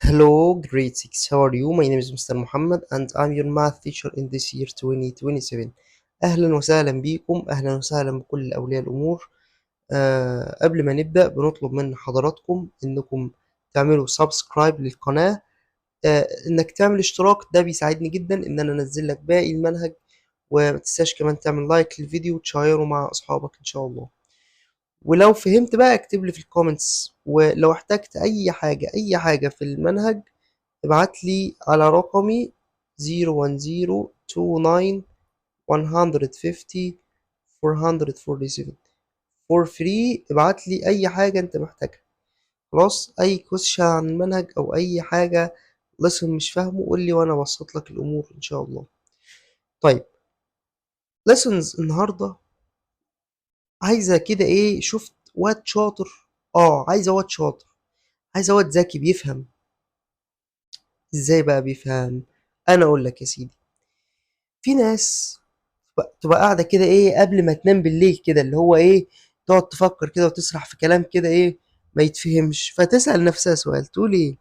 Hello, grade 6. How are you? My name is Mr. Muhammad and I'm your math teacher in this year 2027. أهلا وسهلا بيكم، أهلا وسهلا بكل أولياء الأمور. قبل ما نبدأ بنطلب من حضراتكم إنكم تعملوا سبسكرايب للقناة. إنك تعمل اشتراك ده بيساعدني جدا إن أنا أنزل لك باقي المنهج، وما تنساش كمان تعمل لايك للفيديو وتشيره مع أصحابك إن شاء الله. ولو فهمت بقى اكتب لي في الكومنتس، ولو احتجت أي حاجة في المنهج ابعت لي على رقمي 01029 150 447 for free. ابعت لي أي حاجة أنت محتاجها. خلاص، أي كويشن عن المنهج أو أي حاجة lesson مش فاهمه قول لي وأنا أبسط لك الأمور إن شاء الله. طيب، lessons النهاردة عايزة كده إيه؟ شفت واد شاطر؟ عايزة واد شاطر، عايزة واد ذكي بيفهم. إزاي بقى بيفهم؟ أنا أقول لك يا سيدي. في ناس تبقى قاعدة كده إيه قبل ما تنام بالليل كده، اللي هو إيه، تقعد تفكر كده وتسرح في كلام كده إيه ما يتفهمش، فتسأل نفسها سؤال تقول إيه؟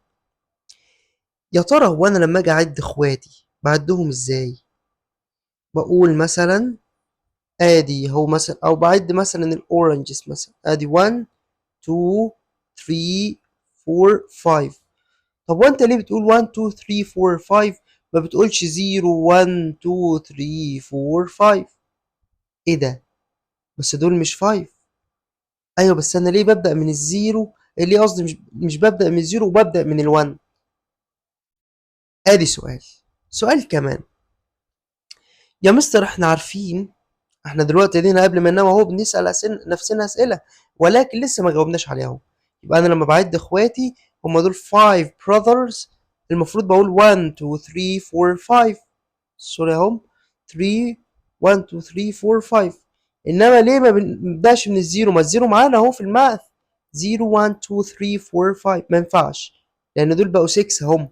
يا ترى هو أنا لما أجي أعد إخواتي بعدهم إزاي؟ بقول مثلا آدي هو مثلا، أو بعد مثلا الأورنجز مثلا آدي 1 2 3 4 5. طب وأنت ليه بتقول 1 2 3 4 5 ما بتقولش 0 1 2 3 4 5؟ إيه ده؟ بس دول مش 5. أيوه، بس أنا ليه بابدأ من الزيرو؟ ليه قصدي مش بابدأ من الزيرو وبابدأ من ال1؟ آدي سؤال كمان. يا مستر إحنا عارفين، إحنا دلوقتي ادينا قبل ما ننام أهو بنسأل نفسنا أسئلة، ولكن لسه ما جاوبناش عليها أهو. يبقى أنا لما بعد إخواتي هما دول 5 brothers، المفروض بقول 1 2 3 4 5. سوري أهم 3 1 2 3 4 5. إنما ليه ما بنبدأش من الزيرو؟ ما الزيرو معانا أهو في الماث 0 1 2 3 4 5. ما ينفعش، لأن دول بقوا 6 هم.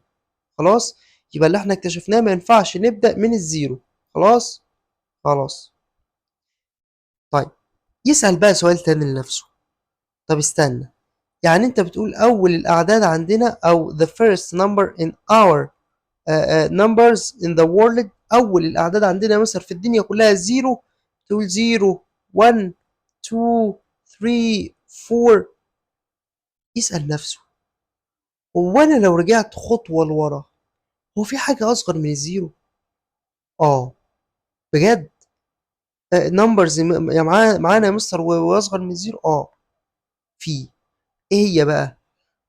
خلاص، يبقى اللي احنا اكتشفناه ما ينفعش نبدأ من الزيرو. خلاص. طيب، يسأل بقى سؤال تاني لنفسه. طب استنى، يعني انت بتقول أول الأعداد عندنا أو the first number in our numbers in the world، أول الأعداد عندنا مثلا في الدنيا كلها زيرو، تقول 0 1 2 3 4. يسأل نفسه، هو أنا لو رجعت خطوة لورا هو في حاجة أصغر من الزيرو؟ آه بجد؟ نمبرز يا معانا يا مستر وأصغر من الزيرو؟ في. إيه هي بقى؟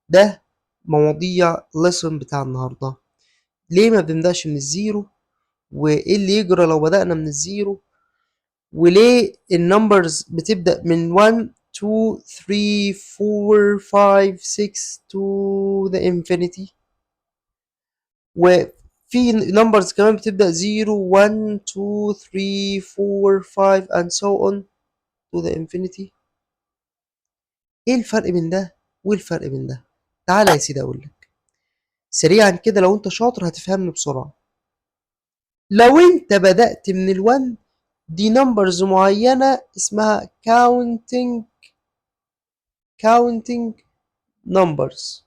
ده مواضيع lesson بتاع النهاردة. ليه ما بنبدأش من الزيرو؟ وإيه اللي يجرى لو بدأنا من الزيرو؟ وليه النمبرز بتبدأ من 1 2 3 4 5 6 to the infinity، وفي numbers كمان بتبدأ 0 1 2 3 4 5 and so on to the infinity. ايه الفرق بين ده والفرق بين ده؟ تعالى يا سيدي اقول لك سريعا كده، لو انت شاطر هتفهمني بسرعة. لو انت بدأت من ال1 دي numbers معينة اسمها counting numbers،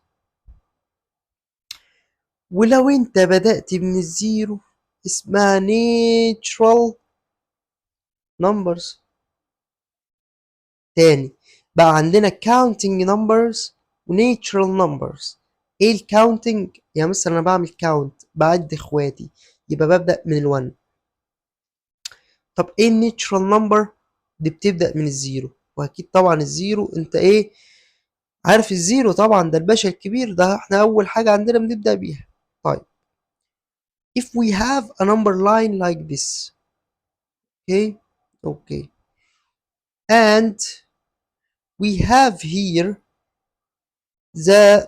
ولو انت بدأت من الزيرو اسمها natural numbers. تاني، بقى عندنا counting numbers و natural numbers. ايه الكاونتنج؟ يعني مثلا انا بعمل count بعد اخواتي، يبقى ببدأ من ال1. طب ايه الناتشرال نمبر؟ دي بتبدأ من الزيرو، واكيد طبعا الزيرو انت ايه عارف الزيرو طبعا، ده الباشا الكبير، ده احنا اول حاجة عندنا بنبدأ بيها. طيب، if we have a number line like this، okay and we have here the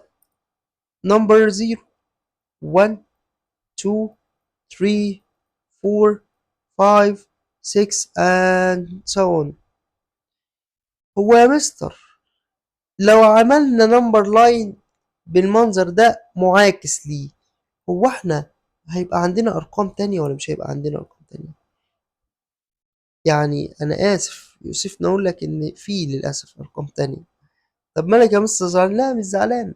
number 0 1 2 3 4 5 6 and so on. هو يا مستر لو عملنا نمبر لاين بالمنظر ده معاكس ليه، هو احنا هيبقى عندنا ارقام تانية ولا مش هيبقى عندنا ارقام تانية؟ يعني انا اسف يوسفني اقول لك ان في للاسف ارقام تانية. طب مالك يا مستر زعلان؟ لا مش زعلان،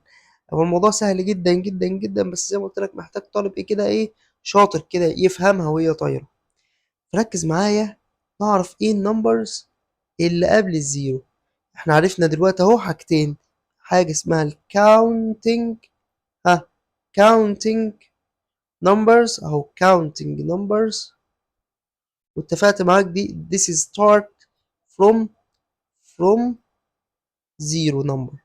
طب الموضوع سهل جدا جدا جدا، بس زي ما قلت لك محتاج طالب ايه كده، ايه شاطر كده يفهمها وهي طايرة. ركز معايا، نعرف ايه النمبرز اللي قبل الزيرو. احنا عرفنا دلوقتي اهو حاجتين، حاجة اسمها الكاونتنج، ها counting numbers اهو counting numbers، واتفقت معاك دي this is start from zero number،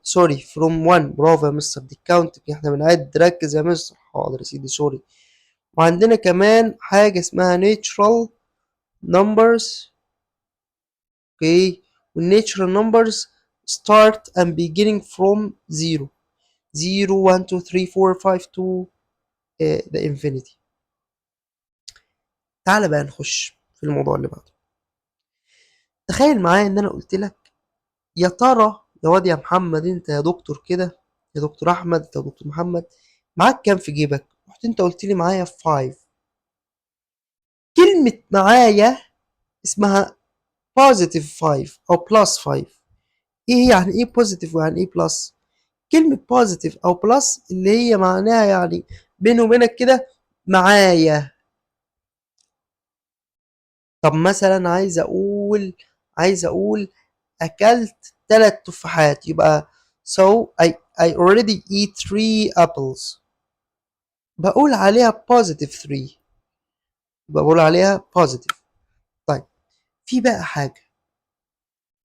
سوري from one. برافو يا مستر، دي counting احنا بنعد. ركز يا مستر، حاضر يا سيدي سوري. وعندنا كمان حاجة اسمها natural numbers، اوكي. والnatural numbers start and beginning from zero، 0 1 2 3 4 5 to the infinity. تعالى بقى نخش في الموضوع اللي بعده. تخيل معايا ان انا قلت لك يا ترى يا واد يا محمد، انت يا دكتور كده، يا دكتور احمد، انت يا دكتور محمد، معاك كام في جيبك؟ رحت انت قلت لي معايا 5. كلمة معايا اسمها positive 5 او plus 5. ايه يعني ايه positive ويعني ايه plus؟ كلمة positive او plus اللي هي معناها يعني بيني وبينك كده معايا. طب مثلا عايز اقول اكلت 3 تفاحات، يبقى so I already eat 3 apples، بقول عليها positive 3، بقول عليها positive. طيب في بقى حاجة،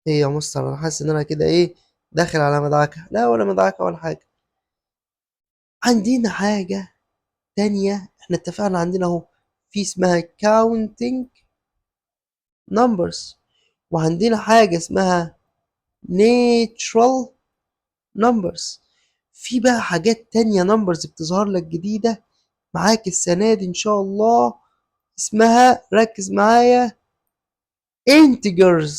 ايه يا مستر انا حاسس ان انا كده ايه داخل على مدعكة؟ لا ولا مدعكة ولا حاجة. عندنا حاجة تانية، احنا اتفقنا عندنا اهو في اسمها counting numbers، وعندنا حاجة اسمها natural numbers. في بقى حاجات تانية numbers بتظهر لك جديدة معاك السنة دي إن شاء الله، اسمها ركز معايا integers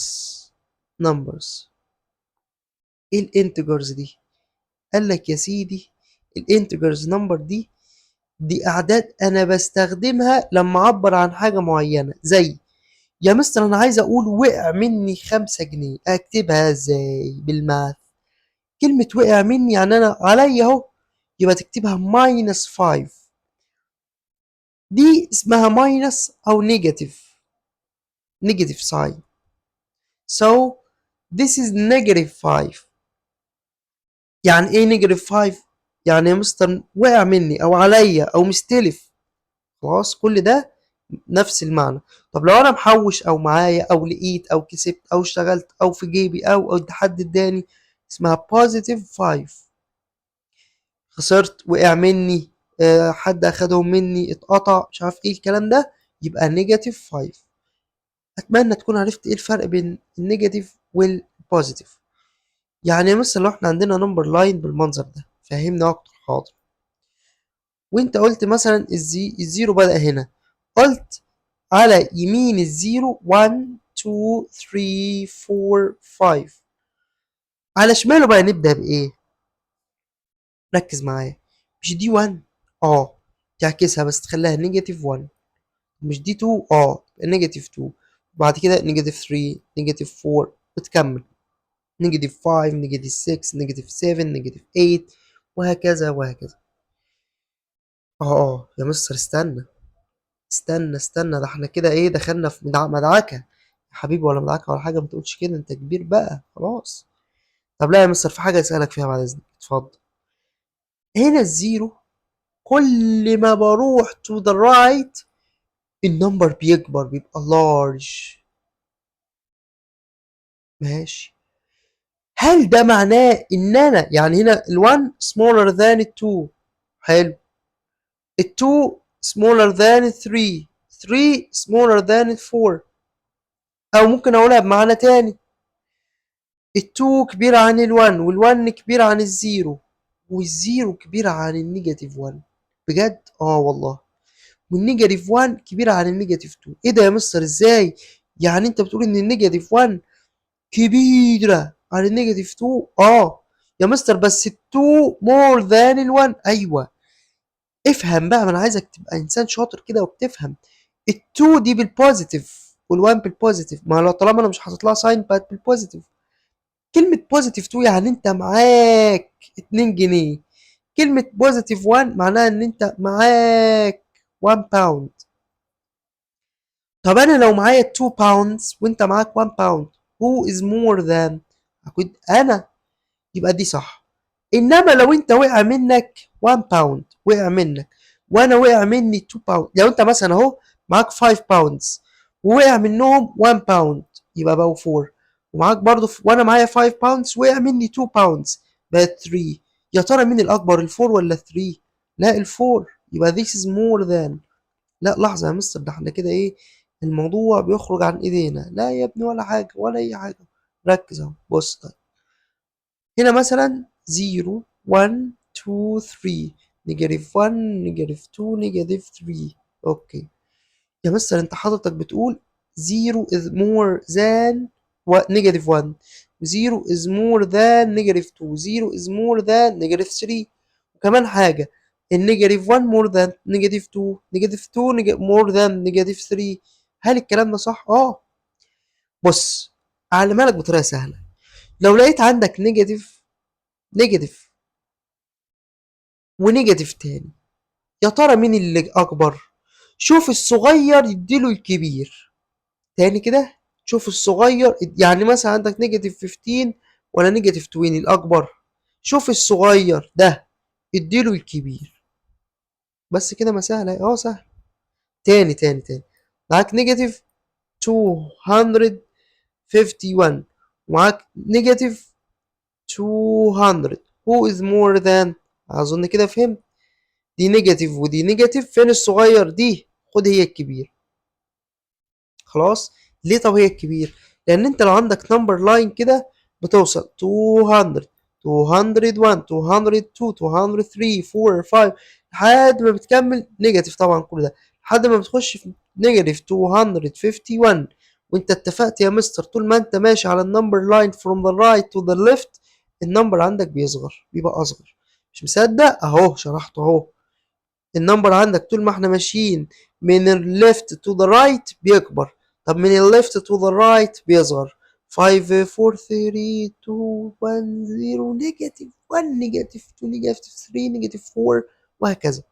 numbers. ايه الانتجرز دي؟ قال لك يا سيدي الانتجرز نمبر دي اعداد انا بستخدمها لما اعبر عن حاجة معينة. زي يا مستر انا عايز اقول وقع مني 5 جنيه، اكتبها ازاي بالماث؟ كلمة وقع مني يعني انا عليا اهو، يبقى تكتبها minus 5. دي اسمها minus او negative sign. So this is negative 5. يعني ايه negative 5؟ يعني يا مستر وقع مني او عليا او مستلف، خلاص كل ده نفس المعنى. طب لو انا محوش او معايا او لقيت او كسبت او اشتغلت او في جيبي او حد اداني، اسمها positive 5. خسرت، وقع مني، حد اخدهم مني، اتقطع، مش عارف ايه الكلام ده، يبقى نيجاتيف 5. اتمنى تكون عرفت ايه الفرق بين النيجاتيف والبوزيتيف. يعني مثلا لو احنا عندنا نمبر لاين بالمنظر ده، فهمنا اكتر؟ حاضر. وانت قلت مثلا الزيرو بدأ هنا، قلت على يمين الزيرو 1 2 3 4 5، على شماله بقى نبدأ بإيه؟ ركز معايا، مش دي 1؟ اه تعكسها بس تخليها نيجاتيف 1. مش دي 2؟ اه نيجاتيف 2. بعد كده نيجاتيف 3 نيجاتيف 4 وتكمل نيجاتيف 5 نيجاتيف 6 نيجاتيف 7 نيجاتيف 8 وهكذا وهكذا. يا مستر استنى، ده احنا كده ايه دخلنا في مدعكة يا حبيبي، ولا مدعكة ولا حاجة، ما تقولش كده انت كبير بقى خلاص. طب لا يا مستر في حاجة اسألك فيها بعد اذنك، اتفضل. هنا الزيرو كل ما بروح to the right النمبر بيكبر بيبقى large، ماشي. هل ده معناه ان انا يعني هنا ال1 smaller than ال2؟ حلو. ال2 smaller than ال3، 3 smaller than ال4. او ممكن اقولها بمعنى تاني، ال2 كبير عن ال1 وال1 كبير عن الزيرو والزيرو كبير عن النيجاتيف 1. بجد والله. والنيجاتيف 1 كبير عن النيجاتيف 2. ايه ده يا مستر ازاي؟ يعني انت بتقول ان النيجاتيف 1 كبيرة عن النيجاتيف 2؟ يا مستر بس ال2 more than ال1. ايوه افهم بقى، ما انا عايزك تبقى انسان شاطر كده وبتفهم. ال2 دي بالبوزيتيف وال1 بالبوزيتيف، ما لو طالما انا مش حاطط لها ساين بقت بالبوزيتيف. كلمة positive 2 يعني انت معاك 2 جنيه. كلمة positive 1 معناها ان انت معاك 1 باوند. طب انا لو معايا 2 باوندز وانت معاك 1 باوند، who is more than؟ هكون انا، يبقى دي صح. انما لو انت وقع منك 1 باوند، وقع منك وانا وقع مني 2 باوند، لو انت مثلا اهو معاك 5 باوندز ووقع منهم 1 باوند يبقى بقوا 4، ومعاك برضو وانا معايا 5 باوندز وقع مني 2 باوندز بقت 3. يا ترى مين الاكبر، الفور ولا 3؟ لا الفور، يبقى this is more than. لا لحظة يا مستر، ده احنا كده ايه، الموضوع بيخرج عن ايدينا. لا يا ابني ولا حاجة ولا اي حاجة، ركز اهو. بص طيب، هنا مثلا 0 1 2 3، نيجاتيف 1 نيجاتيف 2 نيجاتيف 3. اوكي يا مستر، انت حضرتك بتقول 0 is more than نيجاتيف 1، 0 is more than نيجاتيف 2، 0 is more than نيجاتيف 3. وكمان حاجة، النيجاتيف 1 more than نيجاتيف 2، نيجاتيف 2 more than نيجاتيف 3. هل الكلام ده صح؟ اه. بص اعلمها لك بطريقة سهلة. لو لقيت عندك نيجاتيف، نيجاتيف ونيجاتيف تاني، يا ترى مين اللي اكبر؟ شوف الصغير يديله الكبير. تاني كده، شوف الصغير، يعني مثلا عندك نيجاتيف 15 ولا نيجاتيف 20 الاكبر؟ شوف الصغير ده اديله الكبير. بس كده ما سهله، اه سهل. تاني معاك نيجاتيف 251 ومعاك نيجاتيف 200، who is more than؟ اظن كده فهمت. دي نيجاتيف ودي نيجاتيف، فين الصغير؟ دي خد هي الكبير. خلاص. ليه طب هي الكبير؟ لان انت لو عندك نمبر لاين كده بتوصل 200 201 202 203 4 5 لحد ما بتكمل نيجاتيف، طبعا كل ده لحد ما بتخش في نيجاتيف 251. وانت اتفقت يا مستر طول ما انت ماشي على النمبر لاين from the right to the left النمبر عندك بيصغر، بيبقى اصغر. مش مصدق؟ اهو شرحته اهو. النمبر عندك طول ما احنا ماشيين من ال left to the right بيكبر، طب من ال left to the right بيصغر. 5 4 3 2 1 0 نيجاتيف 1 نيجاتيف 2 نيجاتيف 3 نيجاتيف 4 وهكذا.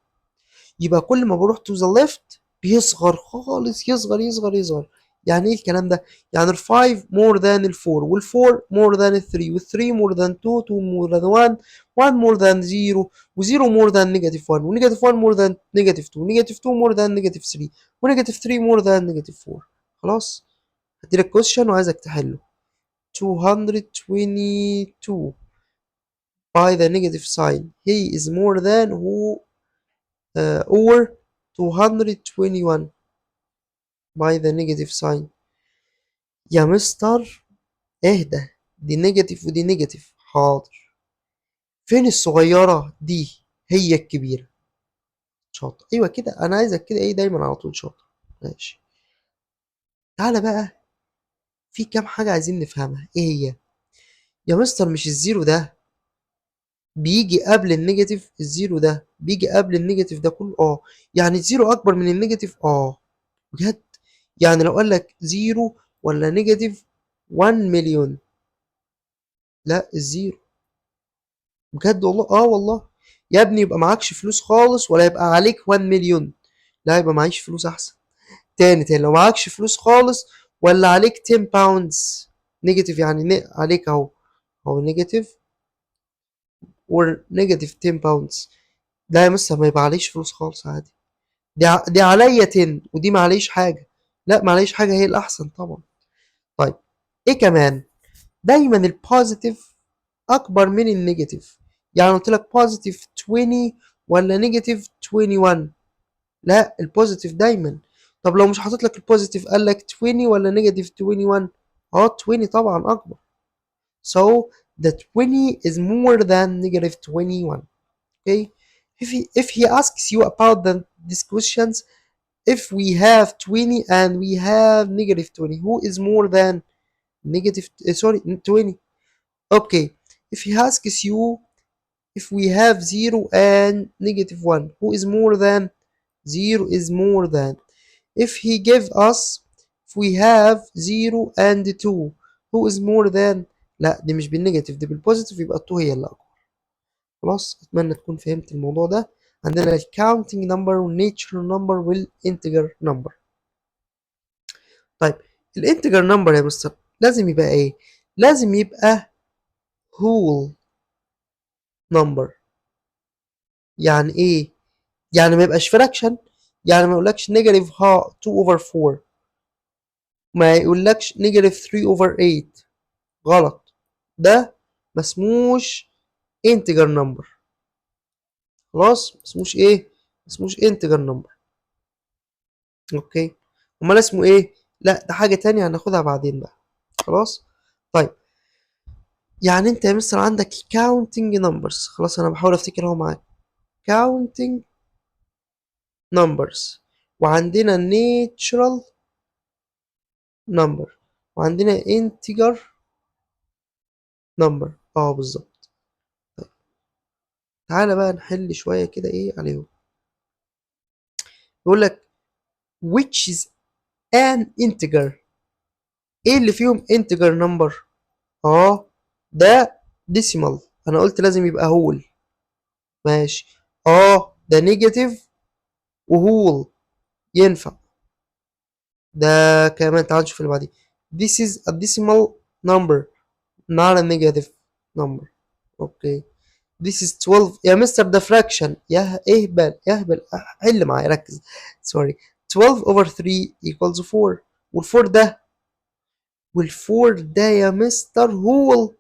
يبقى كل ما بروح to the left بيصغر خالص، يصغر يصغر يصغر. يعني ايه الكلام ده؟ يعني ال 5 more than ال 4 وال 4 more than ال 3 وال 3 more than 2 2 more than 1 1 more than 0 و 0 more than negative 1 و negative 1 more than negative 2 negative 2 more than negative 3 و negative 3 more than negative 4. خلاص. هديلك question وعايزك تحله. 222 by the negative sign he is more than who or 221 by the negative sign. يا مستر اهدى، دي نيجاتيف ودي نيجاتيف. حاضر. فين الصغيرة دي؟ هي الكبيرة. شاطر، ايوه كده، انا عايزك كده ايه دايما على طول شاطر. ماشي. تعالى بقى، في كام حاجة عايزين نفهمها. ايه هي؟ يا مستر مش الزيرو ده بيجي قبل النيجاتيف؟ الزيرو ده بيجي قبل النيجاتيف ده كله؟ اه. يعني الزيرو اكبر من النيجاتيف؟ اه. بجد؟ يعني لو قال لك زيرو ولا نيجاتيف 1 مليون؟ لا الزيرو. بجد والله؟ اه والله. يا ابني يبقى معكش فلوس خالص ولا يبقى عليك 1 مليون؟ لا يبقى معيش فلوس احسن. تاني لو معكش فلوس خالص ولا عليك 10 باوندز نيجاتيف، يعني عليك اهو، اهو نيجاتيف اور نيجاتيف 10 باوندز. لا يا مستر ما يبقى عليش فلوس خالص عادي. دي عليا 10 ودي معليش حاجة. لا معليش حاجة هي الأحسن طبعا. طيب ايه كمان؟ دايما البوزيتيف اكبر من النيجاتيف. يعني قلت لك بوزيتيف 20 ولا نيجاتيف 21؟ لا البوزيتيف دايما. طب لو مش حاطط لك البوزيتيف قال لك 20 ولا نيجاتيف 21؟ اه 20 طبعا اكبر. So the 20 is more than negative 21. Okay. If he asks you about these questions, if we have 20 and we have negative 20, who is more than negative 20? Okay. If he asks you if we have 0 and negative 1, who is more than? 0 is more than. If he give us, if we have 0 and 2, who is more than? لا دي مش بالنيجاتيف، دي بالبوزيتيف، يبقى 2 هي اللي اكبر. خلاص اتمنى تكون فهمت الموضوع ده. عندنا الكاونتنج نمبر والناتشرال نمبر والانتجر نمبر. طيب الانتجر نمبر يا مستر لازم يبقى ايه؟ لازم يبقى whole number. يعني ايه؟ يعني ما يبقاش fraction، يعني ما يقولكش نيجاتيف 2 over 4، ما يقولكش نيجاتيف 3 over 8، غلط، ده ما اسموش integer number. خلاص ما اسموش ايه؟ ما اسموش integer number. اوكي، امال اسمه ايه؟ لا ده حاجة تانية هناخدها بعدين بقى. خلاص طيب، يعني انت يا مستر عندك counting numbers، خلاص انا بحاول افتكر اهو معاك. counting numbers، وعندنا natural number، وعندنا integer number. بالظبط. طيب تعالى بقى نحل شوية كده ايه عليهم. يقول لك which is an integer. ايه اللي فيهم integer number؟ ده decimal، انا قلت لازم يبقى whole. ماشي. ده نيجاتيف وهول ينفع. ده كمان تعال نشوف اللي بعديه. This is a decimal number not a negative number. اوكي. This is 12 يا مستر ده fraction. اهبل حل معايا ركز. سوري. 12 over 3 equals 4. وال4 ده، يا مستر هول.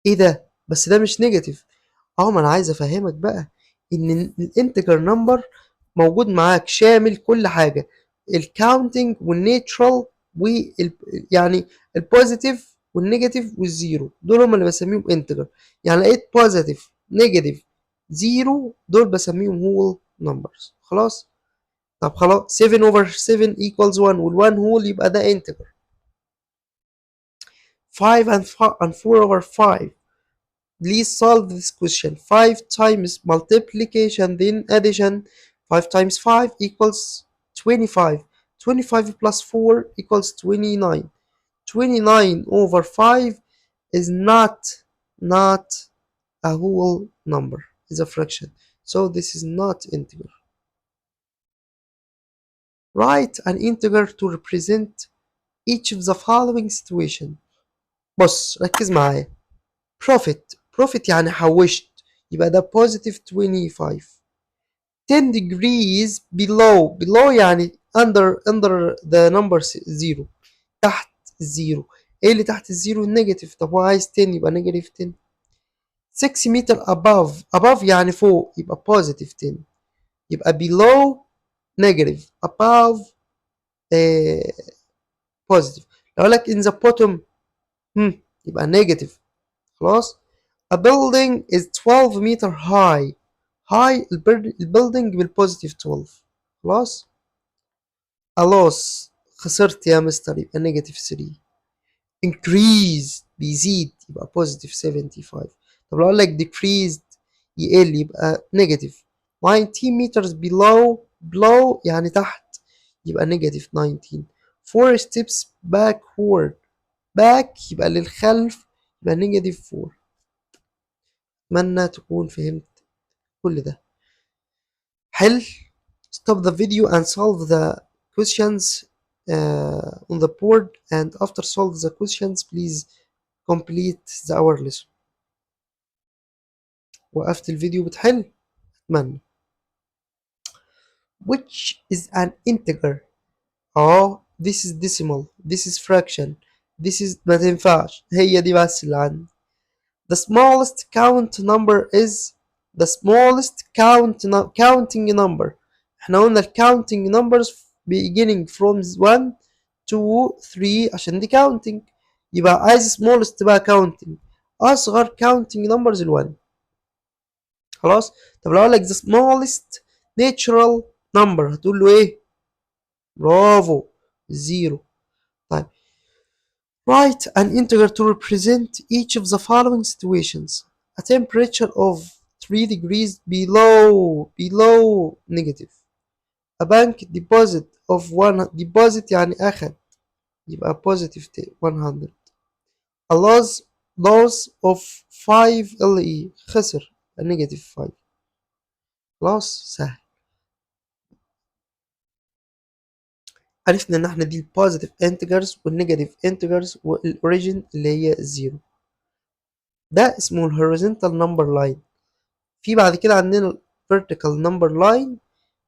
ايه ده؟ بس ده مش نيجاتيف. ما انا عايز افهمك بقى ان الانتجر نمبر موجود معاك شامل كل حاجه، الكاونتنج والنيترال يعني البوزيتيف والنيجاتيف والزيرو، دول هم اللي بسميهم انتجر. يعني لقيت بوزيتيف نيجاتيف زيرو، دول بسميهم هول نمبرز. خلاص. طب خلاص 7 over 7 equals 1، وال1 هول يبقى ده انتجر. 5 and 4 over 5. Please solve this question. 5 times multiplication then addition. 5 times 5 equals 25. 25 plus 4 equals 29. 29 over 5 is not a whole number. It's a fraction. So this is not integer. Write an integer to represent each of the following situation. بص ركز معايا. Profit يعني حوشت، يبقى ده positive 25. 10 degrees below يعني under the number 0، تحت الزيرو. ايه اللي تحت الزيرو؟ النيجاتيف. طب هو عايز 10 يبقى نيجاتيف 10. 6 meter above يعني فوق، يبقى positive 10. يبقى below negative، above positive. لو لك in the bottom يبقى negative. خلاص. A building is 12 meter high. البيلدينج بالبوزيتيف 12. خلاص. A loss، خسرت يا مستر، يبقى نيجاتيف 3. increase بيزيد، يبقى بوزيتيف 75. طب لو قال لك decreased يقل، يبقى نيجاتيف 19 meters below يعني تحت، يبقى نيجاتيف 19. 4 steps backward، back يبقى للخلف، يبقى نيجاتيف 4. أتمنى تكون فهمت كل ده. حل. Stop the video and solve the questions on the board, and after solve the questions please complete our lesson. وقفت الفيديو بتحل؟ أتمنى. Which is an integer؟ this is decimal، this is fraction، this is ما تنفعش، هي دي بس اللي عندي. The smallest counting number. احنا قلنا ال counting numbers beginning from 1 2 3 عشان دي counting، يبقى عايز smallest بقى counting. أصغر counting numbers ال1. خلاص. طب لو قالك the smallest natural number هتقول له ايه؟ برافو، 0. طيب write an integer to represent each of the following situations. A temperature of 3 degrees below negative. A bank deposit of 1 deposit يعني أخد، يبقى positive 100. a loss of 5 LE، خسر نيجاتيف 5. خلاص سهل. عرفنا ان احنا دي البوزيتيف انتجرز والنيجاتيف انتجرز والاوريجين اللي هي الزيرو. ده اسمه الهوريزونتال نمبر لاين. في بعد كده عندنا الفيرتيكال نمبر لاين،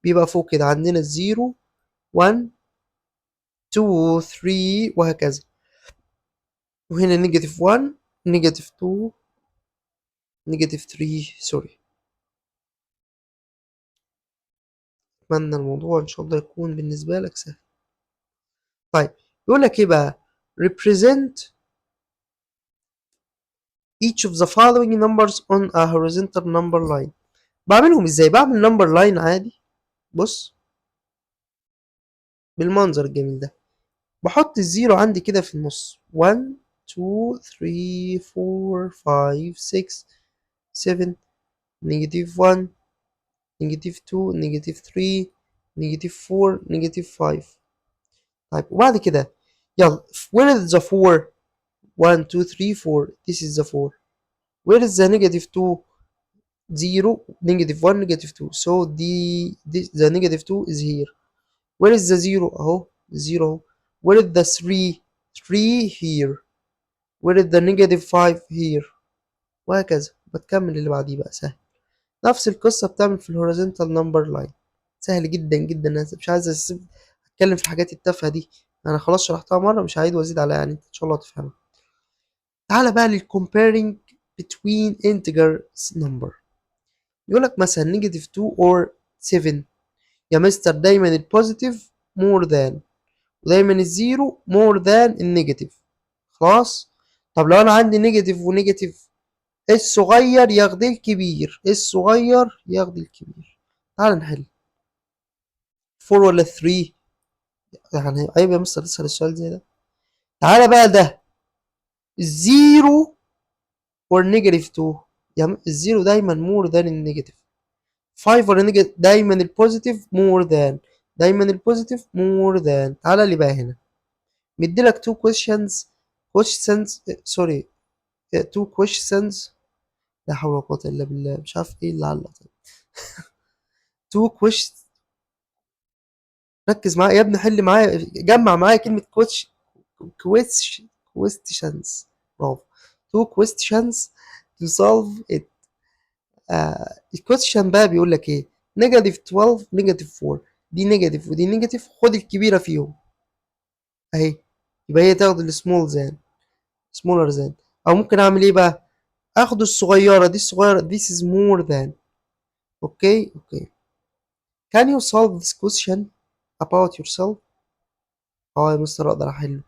بيبقى فوق كده عندنا الزيرو 1 2 3 وهكذا، وهنا نيجاتيف 1 نيجاتيف 2 نيجاتيف 3 سوري. اتمنى الموضوع ان شاء الله يكون بالنسبه لك سهل. طيب يقول لك ايه بقى؟ represent each of the following numbers on a horizontal number line. بعملهم ازاي؟ بعمل نمبر لاين عادي، بص بالمنظر الجميل ده. بحط الزيرو عندي كده في النص 1 2 3 4 5 6 7 نيجاتيف 1 نيجاتيف 2 نيجاتيف 3 نيجاتيف 4 نيجاتيف 5. طيب وبعد كده يلا where is the 4؟ 1 2 3 4 this is the 4. where is the negative 2؟ 0 negative 1 negative 2 so the negative 2 is here. where is the 0؟ اهو 0 اهو. where is the 3؟ 3 here. where is the negative 5 here. وهكذا بتكمل اللي بعديه بقى سهل. نفس القصة بتعمل في الهوريزونتال نمبر لاين، سهل جدا جدا. انا مش عايز اتكلم في الحاجات التافهة دي، انا خلاص شرحتها مرة مش هعيد وازيد عليها، يعني انت ان شاء الله تفهمها. تعالى بقى للcomparing between integers number. يقول لك مثلا نيجاتيف 2 or 7. يا مستر دايما البوزيتيف more than، ودايما الزيرو more than النيجاتيف. خلاص. طب لو انا عندي نيجاتيف ونيجاتيف، الصغير ياخد الكبير، الصغير ياخد الكبير. تعال نحل 4 ولا 3؟ يعني عيب يا مستر تسأل السؤال زي ده. تعالى بقى ده الزيرو or negative 2. يعني الزيرو دايما more than النيجاتيف. 5 ولا نيجاتيف؟ دايما البوزيتيف more than، دايما البوزيتيف more than. تعالى لي بقى هنا مديلك 2 questions سوري 2 questions. لا حول ولا قوة إلا بالله، مش عارف إيه اللي علق. 2 questions. ركز معايا يا ابني، حل معايا، جمع معايا كلمة questions. برافو. 2 questions to solve it. الكويستشن بقى بيقول لك ايه؟ نيجاتيف 12 نيجاتيف 4، دي نيجاتيف ودي نيجاتيف، خد الكبيرة فيهم اهي، يبقى هي تاخد السمول زان smaller than. او ممكن اعمل ايه بقى؟ اخد الصغيرة دي، الصغيرة this is more than. اوكي اوكي. can you solve this question about yourself؟ اه يا مستر اقدر احله.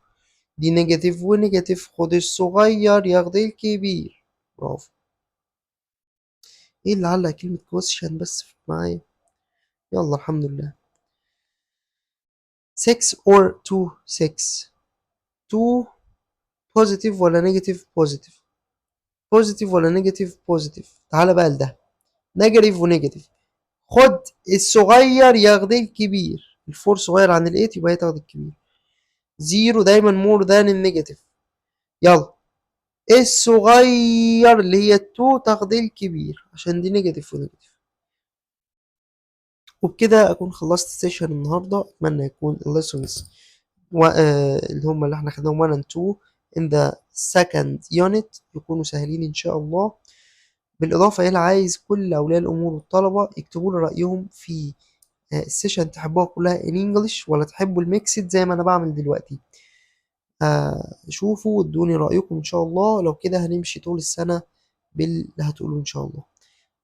دي نيجاتيف ونيجاتيف، خد الصغير ياخد الكبير. برافو. ايه اللي علق كلمة question بس معايا؟ يلا الحمد لله. 6 or 2 6. 2 بوزيتيف ولا نيجاتيف؟ بوزيتيف. بوزيتيف ولا نيجاتيف؟ بوزيتيف. تعالى بقى لده نيجاتيف ونيجاتيف، خد الصغير ياخد الكبير. الفور صغير عن الايت يبقى هي تاخد الكبير. زيرو دايما مور ذان النيجاتيف. يلا الصغير اللي هي التو تاخد الكبير عشان دي نيجاتيف ونيجاتيف. وبكده اكون خلصت سيشن النهارده. اتمنى يكون الليسونز اللي هم اللي احنا خدناهم 1 and 2 in the second unit يكونوا سهلين ان شاء الله. بالاضافه الى عايز كل اولياء الامور والطلبه يكتبوا لي رايهم في السيشن، تحبوها كلها in English ولا تحبوا الميكسد زي ما انا بعمل دلوقتي. شوفوا وادوني رأيكم ان شاء الله، لو كده هنمشي طول السنة باللي هتقولوا ان شاء الله.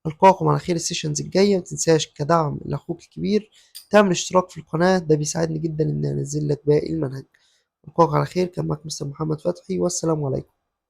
القاكم على خير السيشنز الجاية. متنساش كدعم لاخوك الكبير تعمل اشتراك في القناة، ده بيساعدني جدا ان انزل لك باقي المنهج. القاكم على خير، كان معاك مستر محمد فتحي، والسلام عليكم.